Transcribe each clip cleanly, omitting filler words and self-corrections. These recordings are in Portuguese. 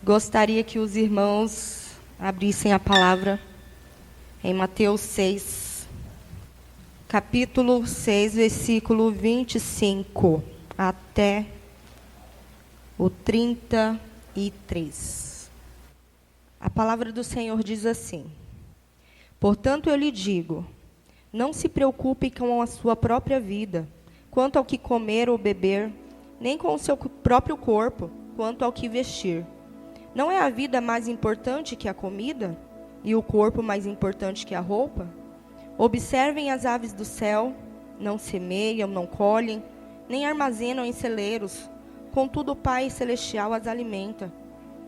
Gostaria que os irmãos abrissem a palavra em Mateus 6, capítulo 6, versículo 25 até o 33. A palavra do Senhor diz assim: Portanto, eu lhe digo, não se preocupe com a sua própria vida, quanto ao que comer ou beber, nem com o seu próprio corpo, quanto ao que vestir. Não é a vida mais importante que a comida, e o corpo mais importante que a roupa? Observem as aves do céu, não semeiam, não colhem, nem armazenam em celeiros, contudo o Pai Celestial as alimenta.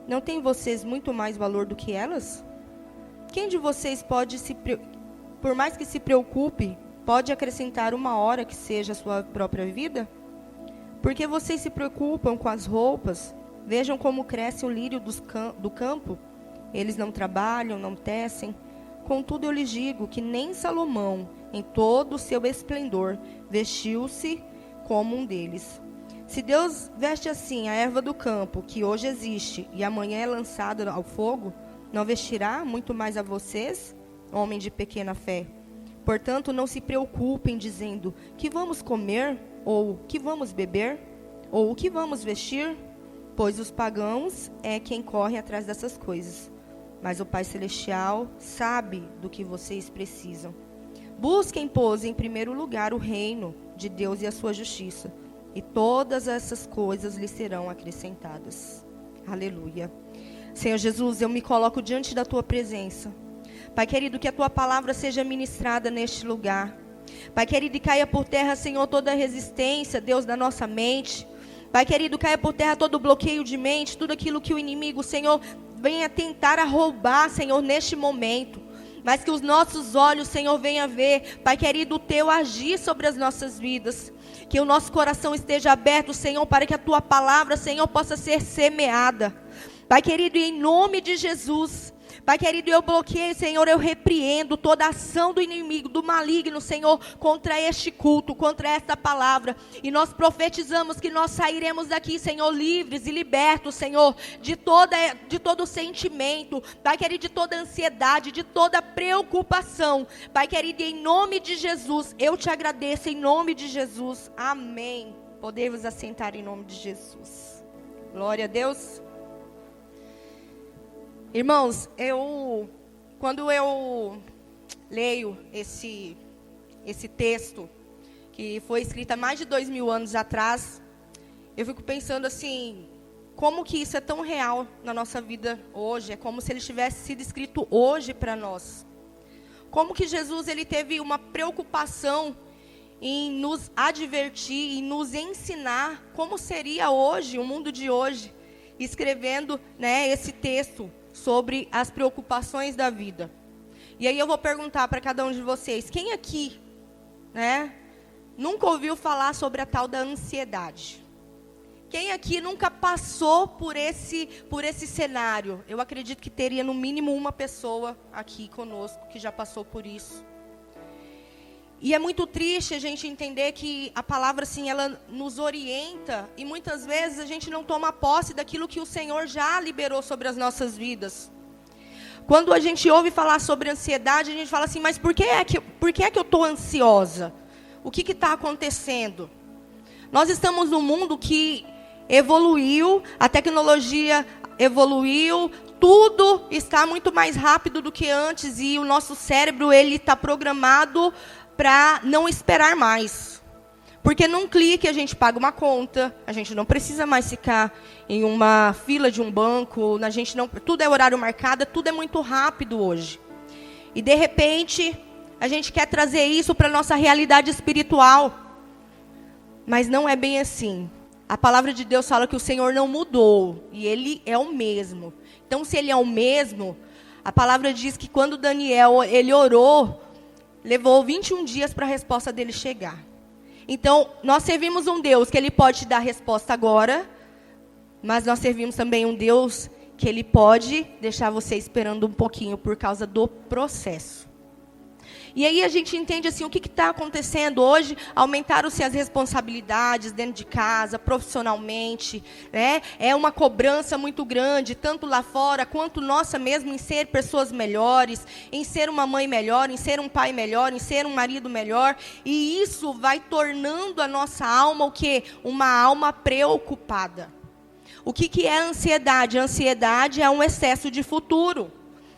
Não têm vocês muito mais valor do que elas? Quem de vocês pode, por mais que se preocupe, pode acrescentar uma hora que seja a sua própria vida? Porque vocês se preocupam com as roupas? Vejam como cresce o lírio do campo. Eles não trabalham, não tecem. Contudo, eu lhes digo que nem Salomão, em todo o seu esplendor, vestiu-se como um deles. Se Deus veste assim a erva do campo, que hoje existe e amanhã é lançada ao fogo, não vestirá muito mais a vocês, homem de pequena fé? Portanto, não se preocupem dizendo, que vamos comer? Ou que vamos beber? Ou o que vamos vestir? Pois os pagãos é quem corre atrás dessas coisas. Mas o Pai Celestial sabe do que vocês precisam. Busquem, pois, em primeiro lugar o reino de Deus e a sua justiça, e todas essas coisas lhes serão acrescentadas. Aleluia. Senhor Jesus, eu me coloco diante da tua presença. Pai querido, que a tua palavra seja ministrada neste lugar. Pai querido, e caia por terra, Senhor, toda a resistência, Deus, da nossa mente. Pai querido, caia por terra todo o bloqueio de mente, tudo aquilo que o inimigo, Senhor, venha tentar roubar, Senhor, neste momento. Mas que os nossos olhos, Senhor, venham ver, Pai querido, o teu agir sobre as nossas vidas. Que o nosso coração esteja aberto, Senhor, para que a tua palavra, Senhor, possa ser semeada. Pai querido, em nome de Jesus, Pai querido, eu bloqueio, Senhor, eu repreendo toda a ação do inimigo, do maligno, Senhor, contra este culto, contra esta palavra. E nós profetizamos que nós sairemos daqui, Senhor, livres e libertos, Senhor, de todo sentimento, Pai querido, de toda ansiedade, de toda preocupação. Pai querido, em nome de Jesus, eu te agradeço, em nome de Jesus. Amém. Podemos assentar em nome de Jesus. Glória a Deus. Irmãos, quando eu leio esse texto, que foi escrito há mais de 2000 anos atrás, eu fico pensando assim, como que isso é tão real na nossa vida hoje, é como se ele tivesse sido escrito hoje para nós. Como que Jesus ele teve uma preocupação em nos advertir, em nos ensinar como seria hoje, o mundo de hoje, escrevendo, né, esse texto sobre as preocupações da vida. E aí eu vou perguntar para cada um de vocês, quem aqui, né, nunca ouviu falar sobre a tal da ansiedade? Quem aqui nunca passou por esse cenário? Eu acredito que teria no mínimo uma pessoa aqui conosco que já passou por isso. E é muito triste a gente entender que a palavra, assim, ela nos orienta e muitas vezes a gente não toma posse daquilo que o Senhor já liberou sobre as nossas vidas. Quando a gente ouve falar sobre ansiedade, a gente fala assim, mas por que é que eu estou ansiosa? O que está acontecendo? Nós estamos num mundo que evoluiu, a tecnologia evoluiu, tudo está muito mais rápido do que antes e o nosso cérebro ele está programado para não esperar mais. Porque num clique a gente paga uma conta, a gente não precisa mais ficar em uma fila de um banco, tudo é horário marcado, tudo é muito rápido hoje. E de repente, a gente quer trazer isso para a nossa realidade espiritual. Mas não é bem assim. A palavra de Deus fala que o Senhor não mudou, e Ele é o mesmo. Então, se Ele é o mesmo, a palavra diz que quando Daniel ele orou, levou 21 dias para a resposta dele chegar. Então, nós servimos um Deus que Ele pode te dar a resposta agora, mas nós servimos também um Deus que Ele pode deixar você esperando um pouquinho por causa do processo. E aí a gente entende assim, o que está acontecendo hoje? Aumentaram-se as responsabilidades dentro de casa, profissionalmente, né? É uma cobrança muito grande, tanto lá fora, quanto nossa mesmo, em ser pessoas melhores, em ser uma mãe melhor, em ser um pai melhor, em ser um marido melhor. E isso vai tornando a nossa alma o quê? Uma alma preocupada. O que é a ansiedade? A ansiedade é um excesso de futuro.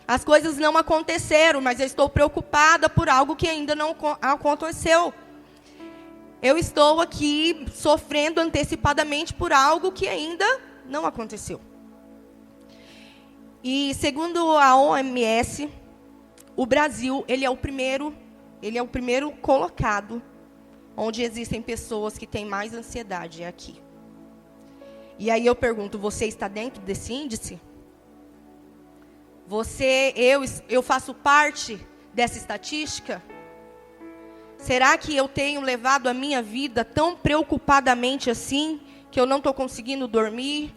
As coisas não aconteceram, mas eu estou preocupada por algo que ainda não aconteceu. Eu estou aqui sofrendo antecipadamente por algo que ainda não aconteceu. E segundo a OMS, o Brasil, ele é o primeiro colocado onde existem pessoas que têm mais ansiedade, é aqui. E aí eu pergunto, você está dentro desse índice? Eu faço parte dessa estatística? Será que eu tenho levado a minha vida tão preocupadamente assim, que eu não estou conseguindo dormir,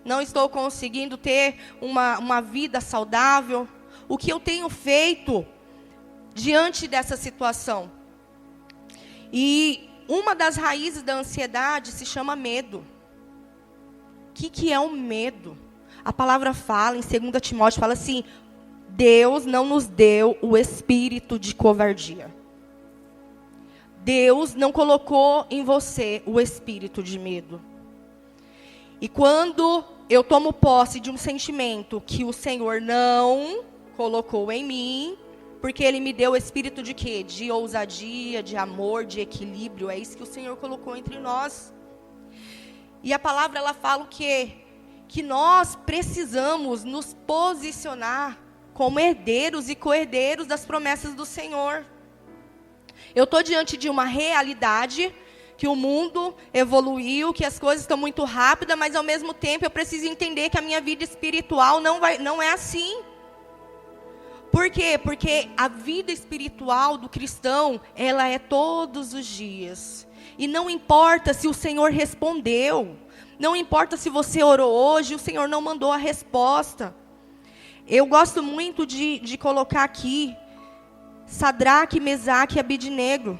não estou conseguindo ter uma vida saudável? O que eu tenho feito diante dessa situação? E uma das raízes da ansiedade se chama medo. O que é o medo? A palavra fala, em 2 Timóteo, fala assim, Deus não nos deu o espírito de covardia. Deus não colocou em você o espírito de medo. E quando eu tomo posse de um sentimento que o Senhor não colocou em mim, porque Ele me deu o espírito de quê? De ousadia, de amor, de equilíbrio. É isso que o Senhor colocou entre nós. E a palavra, ela fala o quê? Que nós precisamos nos posicionar como herdeiros e co-herdeiros das promessas do Senhor. Eu estou diante de uma realidade, que o mundo evoluiu, que as coisas estão muito rápidas, mas ao mesmo tempo eu preciso entender que a minha vida espiritual não é assim. Por quê? Porque a vida espiritual do cristão, ela é todos os dias. E não importa se o Senhor respondeu. Não importa se você orou hoje, o Senhor não mandou a resposta. Eu gosto muito de colocar aqui Sadraque, Mesaque e Abidnego.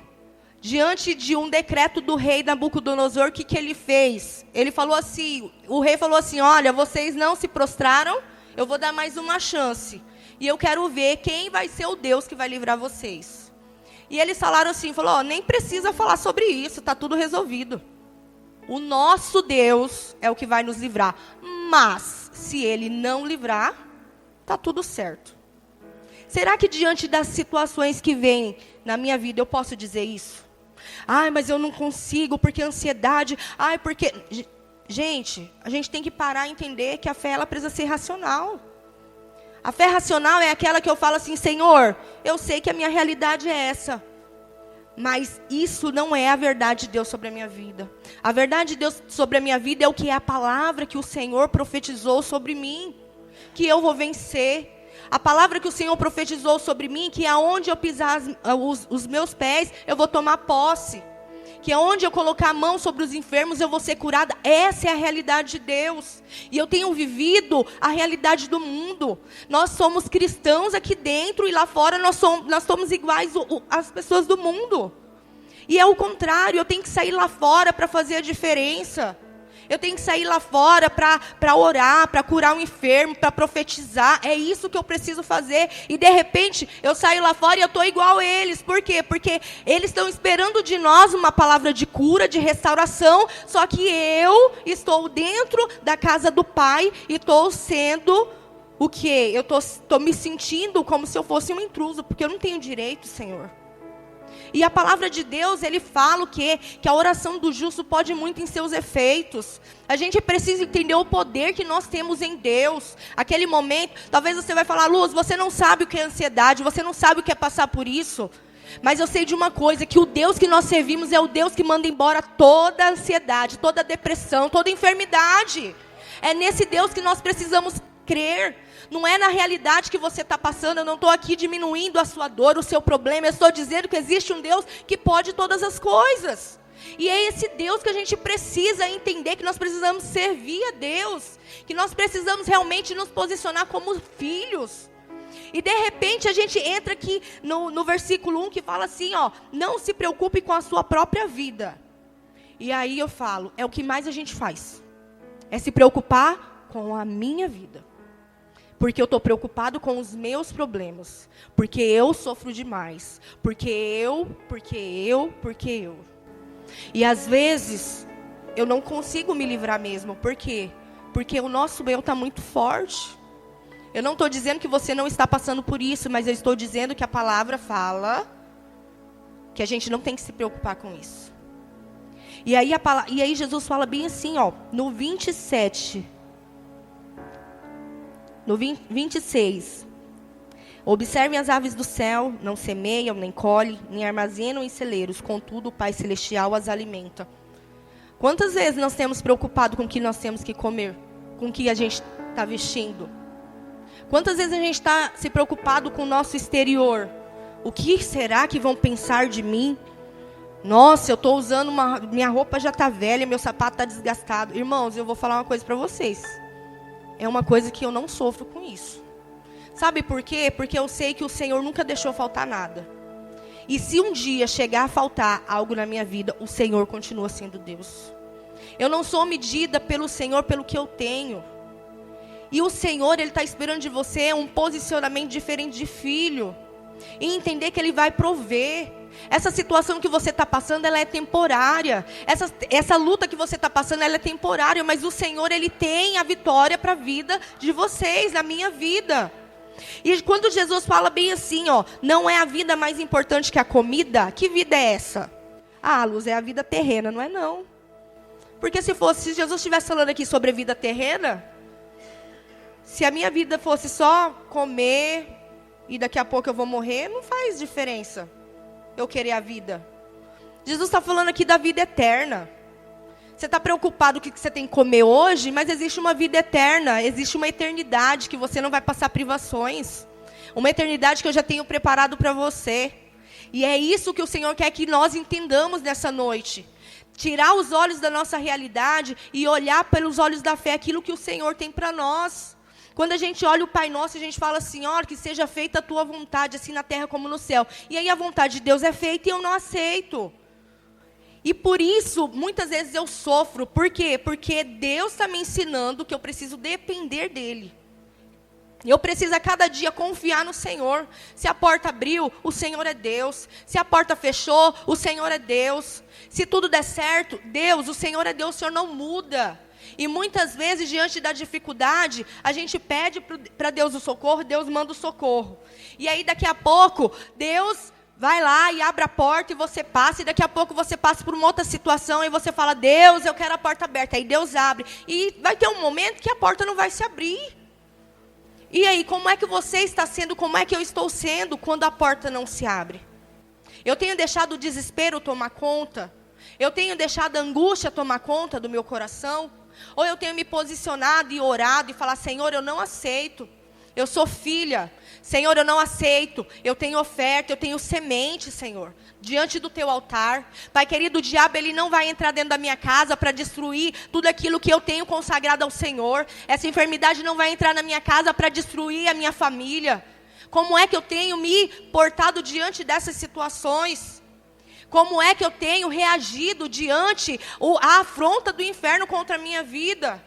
Diante de um decreto do rei Nabucodonosor, o que ele fez? Ele falou assim, o rei falou assim, olha, vocês não se prostraram, eu vou dar mais uma chance. E eu quero ver quem vai ser o Deus que vai livrar vocês. E eles falaram assim, nem precisa falar sobre isso, está tudo resolvido. O nosso Deus é o que vai nos livrar. Mas, se Ele não livrar, está tudo certo. Será que diante das situações que vêm na minha vida, eu posso dizer isso? Ai, mas eu não consigo, porque ansiedade. Ai, porque... Gente, a gente tem que parar e entender que a fé, ela precisa ser racional. A fé racional é aquela que eu falo assim, Senhor, eu sei que a minha realidade é essa. Mas isso não é a verdade de Deus sobre a minha vida. A verdade de Deus sobre a minha vida é o que é a palavra que o Senhor profetizou sobre mim. Que eu vou vencer. A palavra que o Senhor profetizou sobre mim, que aonde eu pisar os meus pés, eu vou tomar posse. Que aonde eu colocar a mão sobre os enfermos, eu vou ser curada. Essa é a realidade de Deus. E eu tenho vivido a realidade do mundo. Nós somos cristãos aqui dentro e lá fora nós somos iguais às pessoas do mundo. E é o contrário, eu tenho que sair lá fora para fazer a diferença. Eu tenho que sair lá fora para orar, para curar um enfermo, para profetizar. É isso que eu preciso fazer. E de repente, eu saio lá fora e eu estou igual a eles. Por quê? Porque eles estão esperando de nós uma palavra de cura, de restauração. Só que eu estou dentro da casa do Pai e estou sendo o quê? Eu estou me sentindo como se eu fosse um intruso, porque eu não tenho direito, Senhor. E a palavra de Deus, ele fala o quê? Que a oração do justo pode muito em seus efeitos. A gente precisa entender o poder que nós temos em Deus. Aquele momento, talvez você vai falar, Luz, você não sabe o que é ansiedade, você não sabe o que é passar por isso. Mas eu sei de uma coisa, que o Deus que nós servimos é o Deus que manda embora toda a ansiedade, toda a depressão, toda a enfermidade. É nesse Deus que nós precisamos crer. Não é na realidade que você está passando. Eu não estou aqui diminuindo a sua dor, o seu problema. Eu estou dizendo que existe um Deus que pode todas as coisas. E é esse Deus que a gente precisa entender, que nós precisamos servir a Deus. Que nós precisamos realmente nos posicionar como filhos. E de repente a gente entra aqui no versículo 1 que fala assim, ó, não se preocupe com a sua própria vida. E aí eu falo, é o que mais a gente faz. É se preocupar com a minha vida. Porque eu estou preocupado com os meus problemas. Porque eu sofro demais. Porque eu. E às vezes, eu não consigo me livrar mesmo. Por quê? Porque o nosso eu está muito forte. Eu não estou dizendo que você não está passando por isso, mas eu estou dizendo que a palavra fala que a gente não tem que se preocupar com isso. E aí Jesus fala bem assim, ó, no 27, no 26. Observem as aves do céu, não semeiam, nem colhem, nem armazenam em celeiros, contudo o Pai Celestial as alimenta. Quantas vezes nós temos preocupado com o que nós temos que comer, com o que a gente está vestindo? Quantas vezes a gente está se preocupado com o nosso exterior? O que será que vão pensar de mim? Nossa, eu estou usando minha roupa já está velha, meu sapato está desgastado. Irmãos, eu vou falar uma coisa para vocês. É uma coisa que eu não sofro com isso. Sabe por quê? Porque eu sei que o Senhor nunca deixou faltar nada. E se um dia chegar a faltar algo na minha vida, o Senhor continua sendo Deus. Eu não sou medida pelo Senhor pelo que eu tenho. E o Senhor, Ele está esperando de você um posicionamento diferente de filho. E entender que Ele vai prover. Essa situação que você está passando, ela é temporária. Essa luta que você está passando, ela é temporária. Mas o Senhor, Ele tem a vitória para a vida de vocês, na minha vida. E quando Jesus fala bem assim, ó, não é a vida mais importante que a comida, que vida é essa? Ah, Luz, é a vida terrena, não é não. Porque se Jesus estivesse falando aqui sobre a vida terrena, se a minha vida fosse só comer e daqui a pouco eu vou morrer, não faz diferença eu querer a vida. Jesus está falando aqui da vida eterna. Você está preocupado com o que você tem que comer hoje, mas existe uma vida eterna, existe uma eternidade que você não vai passar privações. Uma eternidade que eu já tenho preparado para você. E é isso que o Senhor quer que nós entendamos nessa noite. Tirar os olhos da nossa realidade e olhar pelos olhos da fé aquilo que o Senhor tem para nós. Quando a gente olha o Pai Nosso, a gente fala assim, ó, que seja feita a tua vontade, assim na terra como no céu. E aí a vontade de Deus é feita e eu não aceito. E por isso, muitas vezes eu sofro. Por quê? Porque Deus está me ensinando que eu preciso depender dEle. Eu preciso a cada dia confiar no Senhor. Se a porta abriu, o Senhor é Deus. Se a porta fechou, o Senhor é Deus. Se tudo der certo, Deus, o Senhor é Deus, o Senhor não muda. E muitas vezes, diante da dificuldade, a gente pede para Deus o socorro, Deus manda o socorro. E aí, daqui a pouco, Deus vai lá e abre a porta e você passa. E daqui a pouco você passa por uma outra situação e você fala, Deus, eu quero a porta aberta. Aí Deus abre. E vai ter um momento que a porta não vai se abrir. E aí, como é que você está sendo, como é que eu estou sendo quando a porta não se abre? Eu tenho deixado o desespero tomar conta? Eu tenho deixado a angústia tomar conta do meu coração? Ou eu tenho me posicionado e orado e falar, Senhor, eu não aceito. Eu sou filha. Senhor, eu não aceito. Eu tenho oferta, eu tenho semente, Senhor, diante do teu altar. Pai querido, o diabo, ele não vai entrar dentro da minha casa para destruir tudo aquilo que eu tenho consagrado ao Senhor. Essa enfermidade não vai entrar na minha casa para destruir a minha família. Como é que eu tenho me portado diante dessas situações? Como é que eu tenho reagido diante a afronta do inferno contra a minha vida?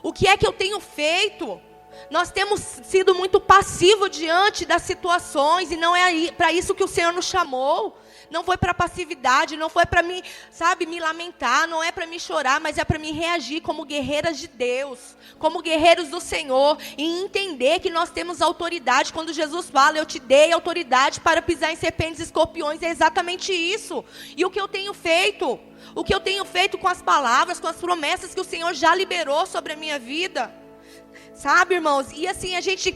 O que é que eu tenho feito? Nós temos sido muito passivos diante das situações, e não é para isso que o Senhor nos chamou. Não foi para passividade, não foi para mim, me lamentar, não é para me chorar, mas é para mim reagir como guerreiras de Deus, como guerreiros do Senhor, e entender que nós temos autoridade. Quando Jesus fala, eu te dei autoridade para pisar em serpentes e escorpiões, é exatamente isso. E o que eu tenho feito? O que eu tenho feito com as palavras, com as promessas que o Senhor já liberou sobre a minha vida? Sabe, irmãos? E assim, a gente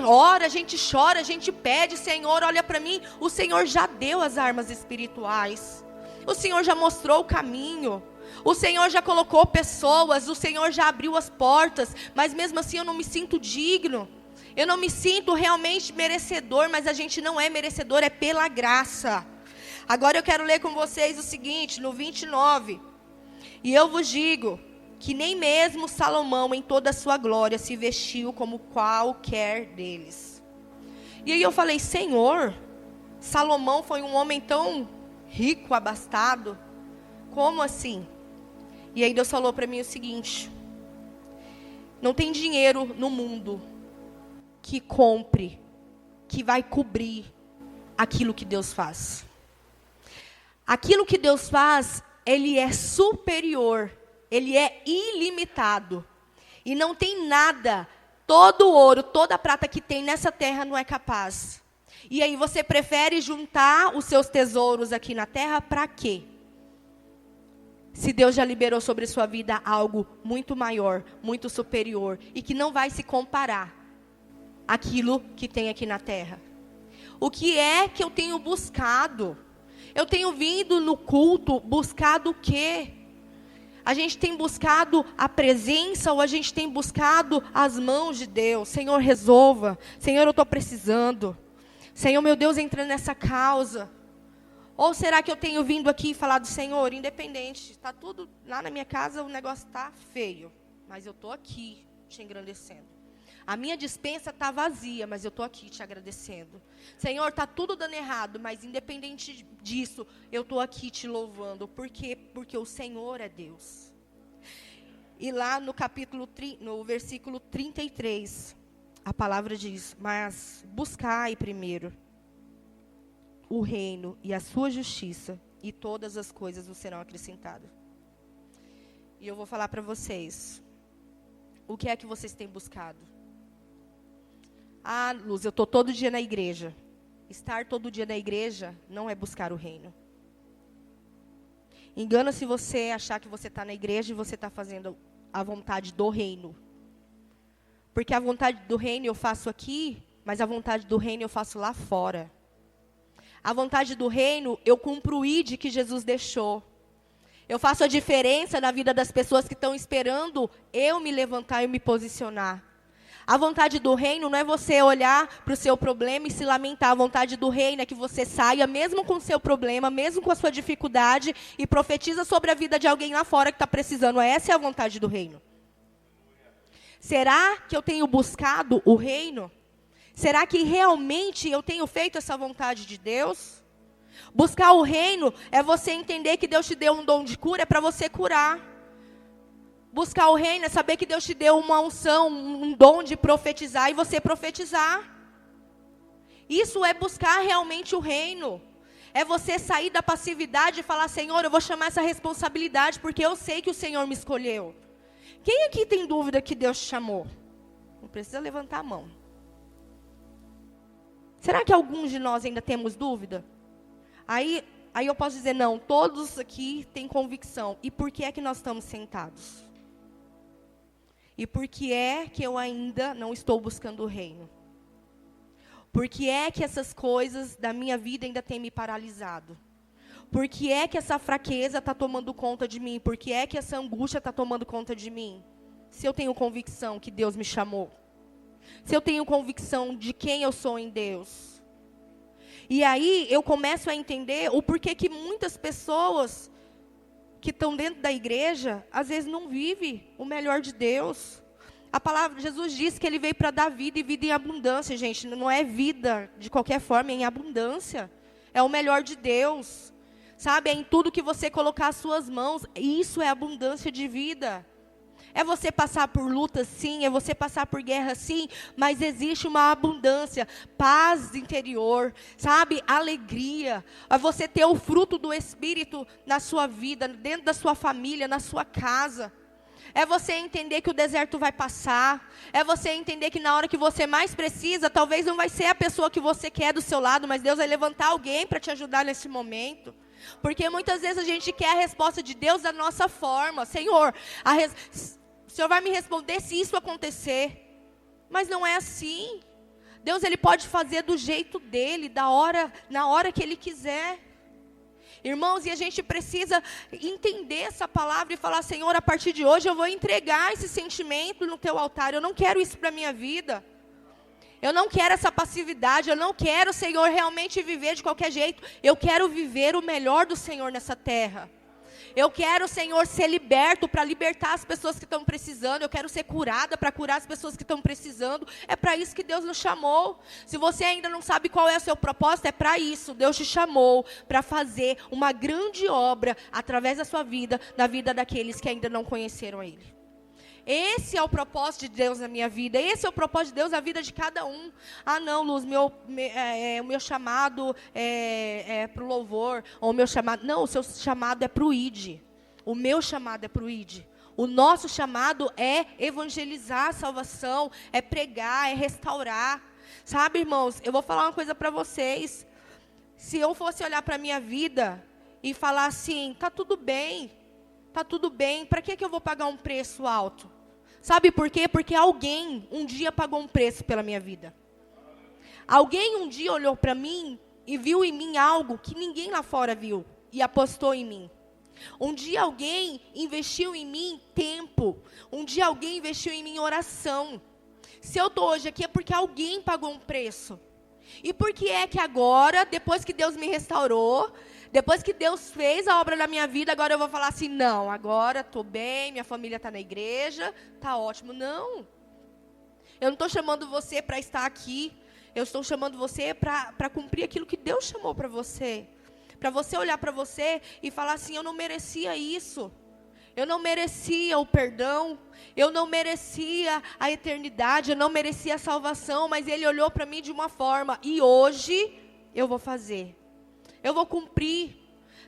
ora, a gente chora, a gente pede, Senhor, olha para mim. O Senhor já deu as armas espirituais. O Senhor já mostrou o caminho. O Senhor já colocou pessoas. O Senhor já abriu as portas. Mas mesmo assim eu não me sinto digno. Eu não me sinto realmente merecedor. Mas a gente não é merecedor, é pela graça. Agora eu quero ler com vocês o seguinte, no 29. E eu vos digo que nem mesmo Salomão, em toda a sua glória, se vestiu como qualquer deles. E aí eu falei, Senhor, Salomão foi um homem tão rico, abastado, como assim? E aí Deus falou para mim o seguinte: não tem dinheiro no mundo que compre, que vai cobrir aquilo que Deus faz. Aquilo que Deus faz, Ele é superior, Ele é ilimitado. E não tem nada, todo o ouro, toda a prata que tem nessa terra não é capaz. E aí você prefere juntar os seus tesouros aqui na terra para quê? Se Deus já liberou sobre sua vida algo muito maior, muito superior, e que não vai se comparar àquilo que tem aqui na terra. O que é que eu tenho buscado? Eu tenho vindo no culto, buscado o quê? A gente tem buscado a presença ou a gente tem buscado as mãos de Deus? Senhor, resolva. Senhor, eu estou precisando. Senhor, meu Deus, entra nessa causa. Ou será que eu tenho vindo aqui e falado, Senhor, independente, está tudo lá na minha casa, o negócio está feio, mas eu estou aqui te engrandecendo. A minha despensa está vazia, mas eu estou aqui te agradecendo. Senhor, está tudo dando errado, mas independente disso, eu estou aqui te louvando. Por quê? Porque o Senhor é Deus. E lá no versículo 33, a palavra diz, mas buscai primeiro o reino e a sua justiça, e todas as coisas vos serão acrescentadas. E eu vou falar para vocês, o que é que vocês têm buscado? Ah, Luz, eu estou todo dia na igreja. Estar todo dia na igreja não é buscar o reino. Engana-se você achar que você está na igreja e você está fazendo a vontade do reino. Porque a vontade do reino eu faço aqui, mas a vontade do reino eu faço lá fora. A vontade do reino, eu cumpro o ID que Jesus deixou. Eu faço a diferença na vida das pessoas que estão esperando eu me levantar e me posicionar. A vontade do reino não é você olhar para o seu problema e se lamentar. A vontade do reino é que você saia, mesmo com o seu problema, mesmo com a sua dificuldade, e profetiza sobre a vida de alguém lá fora que está precisando. Essa é a vontade do reino. Será que eu tenho buscado o reino? Será que realmente eu tenho feito essa vontade de Deus? Buscar o reino é você entender que Deus te deu um dom de cura, é para você curar. Buscar o reino é saber que Deus te deu uma unção, um dom de profetizar e você profetizar. Isso é buscar realmente o reino. É você sair da passividade e falar, Senhor, eu vou chamar essa responsabilidade porque eu sei que o Senhor me escolheu. Quem aqui tem dúvida que Deus te chamou? Não precisa levantar a mão. Será que alguns de nós ainda temos dúvida? Aí eu posso dizer, não, todos aqui têm convicção. E por que é que nós estamos sentados? E por que é que eu ainda não estou buscando o reino? Por que é que essas coisas da minha vida ainda têm me paralisado? Por que é que essa fraqueza está tomando conta de mim? Por que é que essa angústia está tomando conta de mim? Se eu tenho convicção que Deus me chamou. Se eu tenho convicção de quem eu sou em Deus. E aí eu começo a entender o porquê que muitas pessoas que estão dentro da igreja, às vezes não vivem o melhor de Deus. A palavra, Jesus disse que Ele veio para dar vida e vida em abundância, gente. Não é vida de qualquer forma, é em abundância. É o melhor de Deus. Sabe, é em tudo que você colocar as suas mãos. Isso é abundância de vida. É você passar por lutas, sim, é você passar por guerra, sim, mas existe uma abundância, paz interior, sabe, alegria, é você ter o fruto do Espírito na sua vida, dentro da sua família, na sua casa. É você entender que o deserto vai passar, é você entender que na hora que você mais precisa, talvez não vai ser a pessoa que você quer do seu lado, mas Deus vai levantar alguém para te ajudar nesse momento. Porque muitas vezes a gente quer a resposta de Deus da nossa forma. Senhor, o Senhor vai me responder se isso acontecer. Mas não é assim. Deus, Ele pode fazer do jeito dEle, na hora que Ele quiser. Irmãos, e a gente precisa entender essa palavra e falar, Senhor, a partir de hoje eu vou entregar esse sentimento no Teu altar. Eu não quero isso para a minha vida. Eu não quero essa passividade. Eu não quero, Senhor, realmente viver de qualquer jeito. Eu quero viver o melhor do Senhor nessa terra. Eu quero, Senhor, ser liberto para libertar as pessoas que estão precisando. Eu quero ser curada para curar as pessoas que estão precisando. É para isso que Deus nos chamou. Se você ainda não sabe qual é o seu propósito, é para isso. Deus te chamou para fazer uma grande obra através da sua vida, na vida daqueles que ainda não conheceram a Ele. Esse é o propósito de Deus na minha vida. Esse é o propósito de Deus na vida de cada um. Ah, não, Luz, o meu chamado é para o louvor. Ou o meu chamado... Não, o seu chamado é para o ID. O meu chamado é para o ID. O nosso chamado é evangelizar a salvação, é pregar, é restaurar. Sabe, irmãos, eu vou falar uma coisa para vocês. Se eu fosse olhar para a minha vida e falar assim, tá tudo bem, para que eu vou pagar um preço alto? Sabe por quê? Porque alguém um dia pagou um preço pela minha vida. Alguém um dia olhou para mim e viu em mim algo que ninguém lá fora viu e apostou em mim. Um dia alguém investiu em mim tempo. Um dia alguém investiu em mim oração. Se eu estou hoje aqui é porque alguém pagou um preço. E por que é que agora, depois que Deus me restaurou, depois que Deus fez a obra na minha vida, agora eu vou falar assim, não, agora estou bem, minha família está na igreja, está ótimo. Não. Eu não estou chamando você para estar aqui. Eu estou chamando você para cumprir aquilo que Deus chamou para você. Para você olhar para você e falar assim, eu não merecia isso. Eu não merecia o perdão, eu não merecia a eternidade, eu não merecia a salvação, mas Ele olhou para mim de uma forma, e hoje eu vou fazer, eu vou cumprir,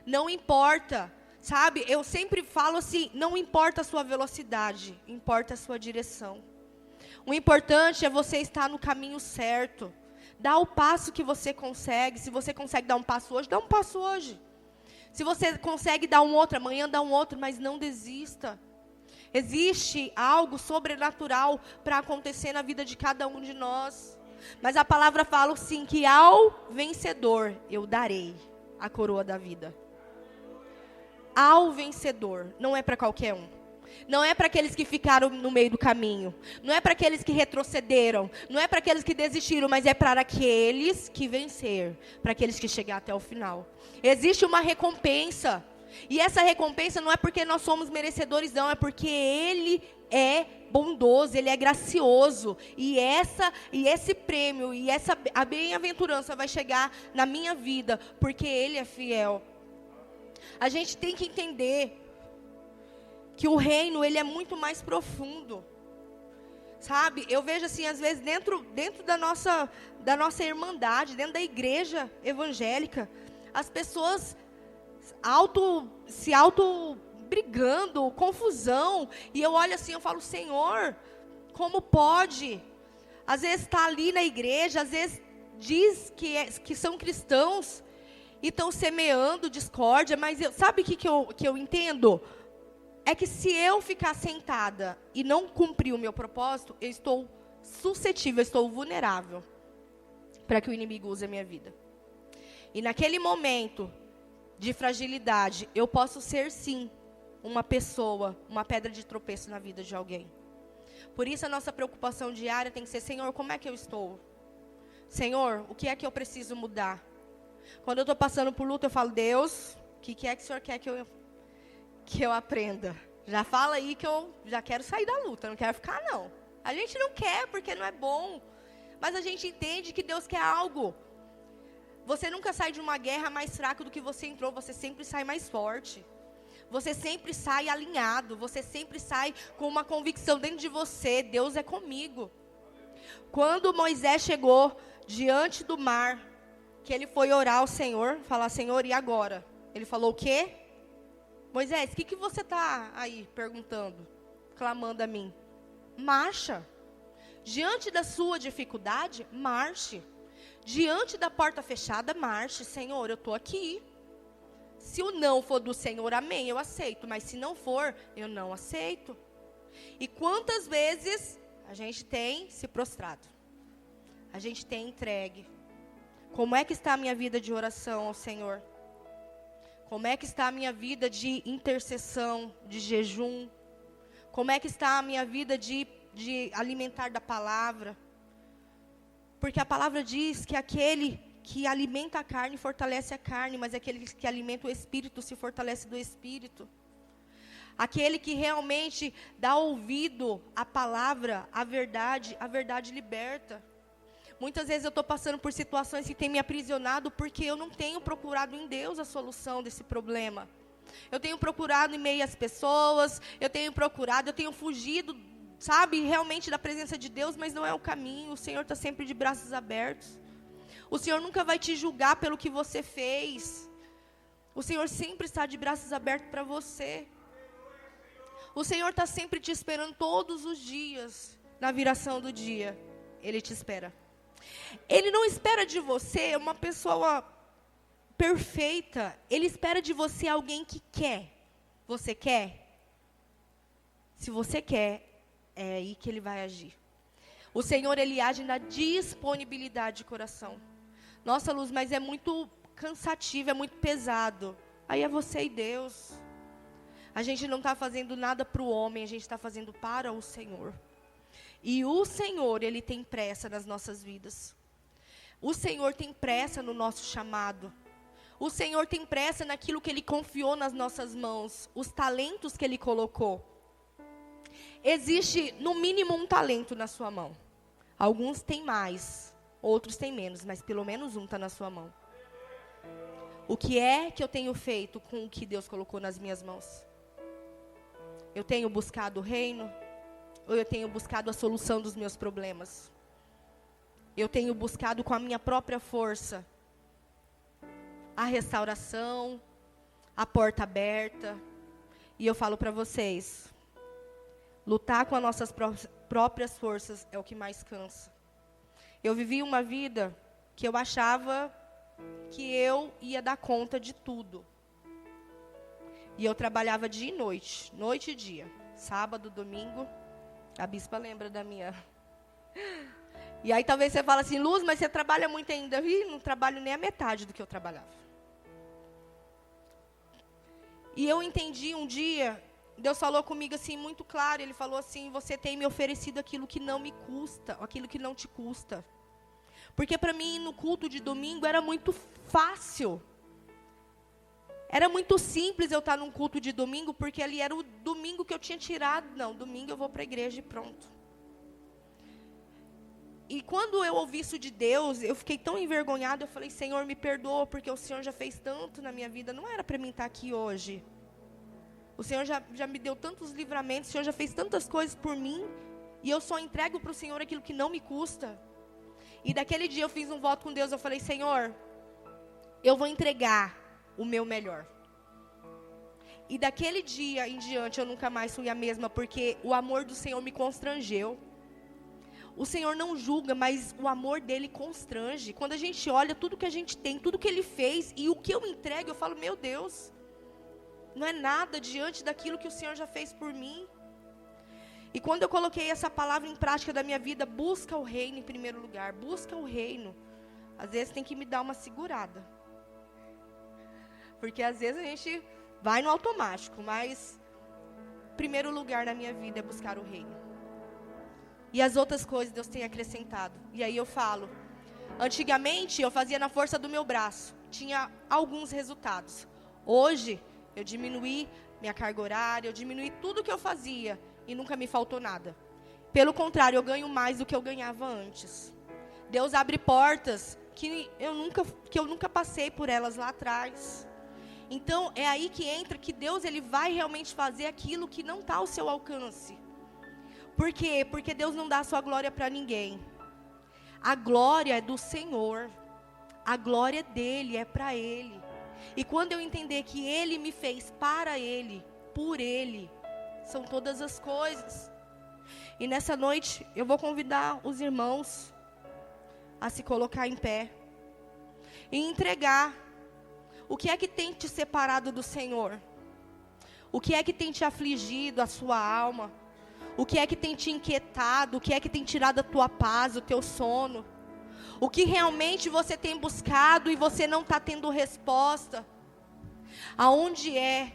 não importa, sabe? Eu sempre falo assim, não importa a sua velocidade, importa a sua direção. O importante é você estar no caminho certo, dá o passo que você consegue. Se você consegue dar um passo hoje, dá um passo hoje. Se você consegue dar um outro, amanhã dá um outro, mas não desista. Existe algo sobrenatural para acontecer na vida de cada um de nós. Mas a palavra fala sim, que ao vencedor eu darei a coroa da vida. Ao vencedor, não é para qualquer um. Não é para aqueles que ficaram no meio do caminho. Não é para aqueles que retrocederam. Não é para aqueles que desistiram, mas é para aqueles que vencer. Para aqueles que chegar até o final. Existe uma recompensa. E essa recompensa não é porque nós somos merecedores, não. É porque Ele é bondoso, Ele é gracioso. E esse prêmio, a bem-aventurança vai chegar na minha vida. Porque Ele é fiel. A gente tem que entender que o reino, ele é muito mais profundo, sabe? Eu vejo assim, às vezes, dentro da nossa irmandade, dentro da igreja evangélica, as pessoas se auto brigando, confusão, e eu olho assim, eu falo, Senhor, como pode? Às vezes está ali na igreja, às vezes diz que são cristãos, e estão semeando discórdia, mas sabe o que eu entendo? É que se eu ficar sentada e não cumprir o meu propósito, eu estou suscetível, eu estou vulnerável para que o inimigo use a minha vida. E naquele momento de fragilidade, eu posso ser sim uma pessoa, uma pedra de tropeço na vida de alguém. Por isso a nossa preocupação diária tem que ser, Senhor, como é que eu estou? Senhor, o que é que eu preciso mudar? Quando eu estou passando por luta, eu falo, Deus, o que é que o Senhor quer que eu aprenda? Já fala aí que eu já quero sair da luta, não quero ficar não. A gente não quer porque não é bom, mas a gente entende que Deus quer algo. Você nunca sai de uma guerra mais fraco do que você entrou, você sempre sai mais forte. Você sempre sai alinhado, você sempre sai com uma convicção dentro de você, Deus é comigo. Quando Moisés chegou diante do mar, que ele foi orar ao Senhor, falar, Senhor, e agora? Ele falou o quê? Moisés, o que você está aí perguntando, clamando a mim? Marcha. Diante da sua dificuldade, marche. Diante da porta fechada, marche. Senhor, eu estou aqui. Se o não for do Senhor, amém, eu aceito. Mas se não for, eu não aceito. E quantas vezes a gente tem se prostrado? A gente tem entregue. Como é que está a minha vida de oração ao Senhor? Como é que está a minha vida de intercessão, de jejum? Como é que está a minha vida de alimentar da palavra? Porque a palavra diz que aquele que alimenta a carne fortalece a carne, mas aquele que alimenta o espírito se fortalece do espírito. Aquele que realmente dá ouvido à palavra, à verdade, a verdade liberta. Muitas vezes eu estou passando por situações que têm me aprisionado porque eu não tenho procurado em Deus a solução desse problema. Eu tenho procurado em meio às pessoas, eu tenho fugido, sabe, realmente da presença de Deus, mas não é o caminho. O Senhor está sempre de braços abertos. O Senhor nunca vai te julgar pelo que você fez. O Senhor sempre está de braços abertos para você. O Senhor está sempre te esperando todos os dias, na viração do dia. Ele te espera. Ele não espera de você uma pessoa perfeita. Ele espera de você alguém que quer. Você quer? Se você quer, é aí que Ele vai agir. O Senhor, Ele age na disponibilidade de coração. Nossa, Luz, mas é muito cansativo, é muito pesado. Aí é você e Deus. A gente não está fazendo nada para o homem, a gente está fazendo para o Senhor. E o Senhor, Ele tem pressa nas nossas vidas. O Senhor tem pressa no nosso chamado. O Senhor tem pressa naquilo que Ele confiou nas nossas mãos, os talentos que Ele colocou. Existe, no mínimo, um talento na sua mão. Alguns têm mais, outros têm menos, mas pelo menos um está na sua mão. O que é que eu tenho feito com o que Deus colocou nas minhas mãos? Eu tenho buscado o reino? Ou eu tenho buscado a solução dos meus problemas? Eu tenho buscado com a minha própria força a restauração, a porta aberta. E eu falo para vocês, lutar com as nossas próprias forças é o que mais cansa. Eu vivi uma vida que eu achava que eu ia dar conta de tudo. E eu trabalhava dia e noite, noite e dia. Sábado, domingo. A bispa lembra da minha. E aí talvez você fale assim, Luz, mas você trabalha muito ainda. Ih, não trabalho nem a metade do que eu trabalhava. E eu entendi um dia, Deus falou comigo assim, muito claro. Ele falou assim, você tem me oferecido aquilo que não me custa, aquilo que não te custa. Porque para mim, no culto de domingo, era muito fácil. Era muito simples eu estar num culto de domingo, porque ali era o domingo que eu tinha tirado. Não, domingo eu vou para a igreja e pronto. E quando eu ouvi isso de Deus, eu fiquei tão envergonhada, eu falei, Senhor, me perdoa, porque o Senhor já fez tanto na minha vida, não era para mim estar aqui hoje. O Senhor já me deu tantos livramentos, o Senhor já fez tantas coisas por mim, e eu só entrego para o Senhor aquilo que não me custa. E daquele dia eu fiz um voto com Deus, eu falei, Senhor, eu vou entregar o meu melhor. E daquele dia em diante eu nunca mais fui a mesma, porque o amor do Senhor me constrangeu. O Senhor não julga, mas o amor dele constrange. Quando a gente olha tudo que a gente tem, tudo que Ele fez, e o que eu entrego, eu falo, meu Deus, não é nada diante daquilo que o Senhor já fez por mim. E quando eu coloquei essa palavra em prática da minha vida, busca o reino em primeiro lugar, busca o reino. Às vezes tem que me dar uma segurada. Porque às vezes a gente vai no automático, mas primeiro lugar na minha vida é buscar o reino. E as outras coisas Deus tem acrescentado. E aí eu falo, antigamente eu fazia na força do meu braço, tinha alguns resultados. Hoje eu diminuí minha carga horária, eu diminuí tudo que eu fazia e nunca me faltou nada. Pelo contrário, eu ganho mais do que eu ganhava antes. Deus abre portas que eu nunca passei por elas lá atrás. Então, é aí que entra que Deus ele vai realmente fazer aquilo que não está ao seu alcance. Por quê? Porque Deus não dá a sua glória para ninguém. A glória é do Senhor. A glória dele é para Ele. E quando eu entender que Ele me fez para Ele, por Ele, são todas as coisas. E nessa noite eu vou convidar os irmãos a se colocar em pé e entregar. O que é que tem te separado do Senhor? O que é que tem te afligido a sua alma? O que é que tem te inquietado? O que é que tem tirado a tua paz, o teu sono? O que realmente você tem buscado e você não está tendo resposta? Aonde é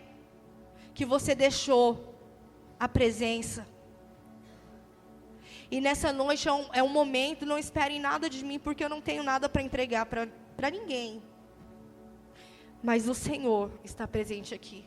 que você deixou a presença? E nessa noite é um momento, não esperem nada de mim, porque eu não tenho nada para entregar para ninguém. Mas o Senhor está presente aqui.